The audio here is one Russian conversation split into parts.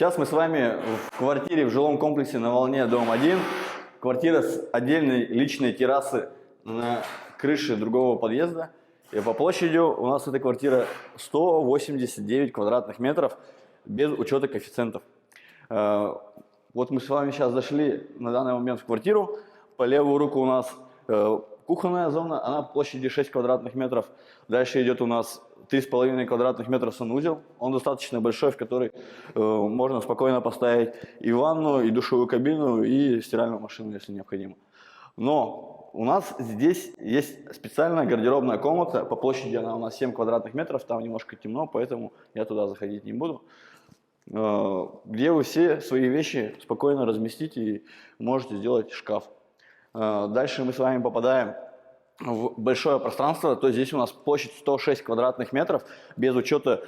Сейчас мы с вами в квартире в жилом комплексе на Волне, дом 1. Квартира с отдельной личной террасы на крыше другого подъезда. И по площади у нас эта квартира 189 квадратных метров без учета коэффициентов. Вот мы с вами сейчас зашли на данный момент в квартиру. По левую руку у нас кухонная зона, она по площади 6 квадратных метров. Дальше идет у нас 3,5 квадратных метра санузел. Он достаточно большой, в который можно спокойно поставить и ванну, и душевую кабину, и стиральную машину, если необходимо. Но у нас здесь есть специальная гардеробная комната. По площади она у нас 7 квадратных метров, там немножко темно, поэтому я туда заходить не буду. Где вы все свои вещи спокойно разместите и можете сделать шкаф. Дальше мы с вами попадаем в большое пространство, то есть здесь у нас площадь 106 квадратных метров, без учета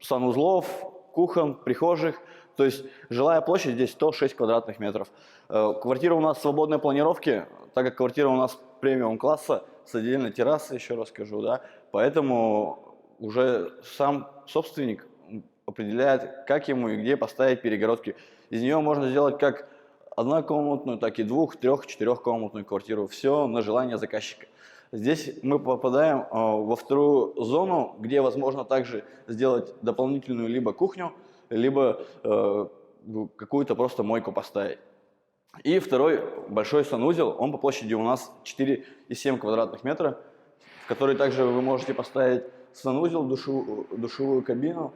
санузлов, кухон, прихожих, то есть жилая площадь здесь 106 квадратных метров. Квартира у нас свободной планировки, так как квартира у нас премиум класса с отдельной террасой, еще раз скажу, да, поэтому уже сам собственник определяет, как ему и где поставить перегородки. Из нее можно сделать как однокомнатную, так и двух-, трех-, четырехкомнатную квартиру. Все на желание заказчика. Здесь мы попадаем во вторую зону, где возможно также сделать дополнительную либо кухню, либо какую-то просто мойку поставить. И второй большой санузел, он по площади у нас 4,7 квадратных метра, в который также вы можете поставить санузел, душевую кабину,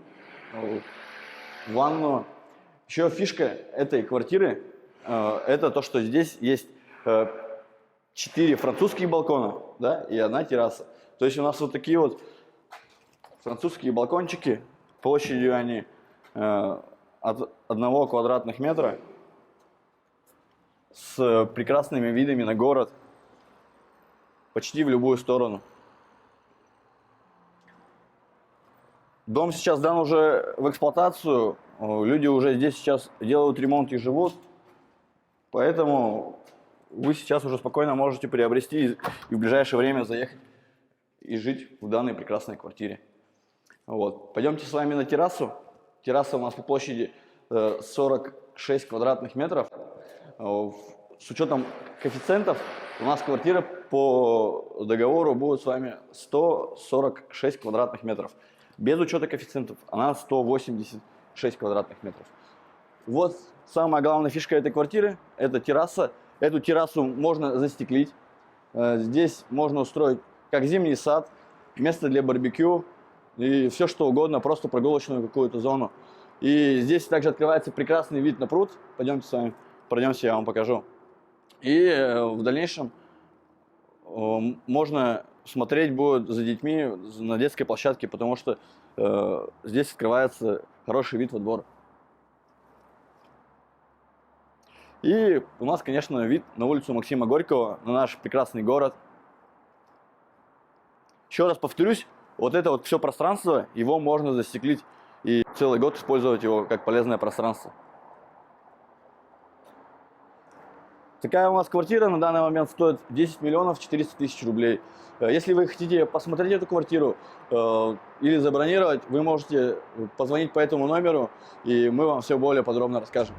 ванну. Еще фишка этой квартиры это то, что здесь есть 4 французских балкона, да, и 1 терраса. То есть у нас вот такие вот французские балкончики, площадью они от 1 квадратных метра, с прекрасными видами на город, почти в любую сторону. Дом сейчас дан уже в эксплуатацию, люди уже здесь сейчас делают ремонт и живут. Поэтому вы сейчас уже спокойно можете приобрести и в ближайшее время заехать и жить в данной прекрасной квартире. Вот. Пойдемте с вами на террасу. Терраса у нас по площади 46 квадратных метров. С учетом коэффициентов у нас квартира по договору будет с вами 146 квадратных метров. Без учета коэффициентов она 186 квадратных метров. Вот самая главная фишка этой квартиры – это терраса. Эту террасу можно застеклить. Здесь можно устроить как зимний сад, место для барбекю и все что угодно, просто прогулочную какую-то зону. И здесь также открывается прекрасный вид на пруд. Пойдемте с вами, пройдемся, я вам покажу. И в дальнейшем можно смотреть будет за детьми на детской площадке, потому что здесь открывается хороший вид во двор. И у нас, конечно, вид на улицу Максима Горького, на наш прекрасный город. Еще раз повторюсь, вот это вот все пространство, его можно застеклить и целый год использовать его как полезное пространство. Такая у нас квартира на данный момент стоит 10 миллионов 400 тысяч рублей. Если вы хотите посмотреть эту квартиру или забронировать, вы можете позвонить по этому номеру, и мы вам все более подробно расскажем.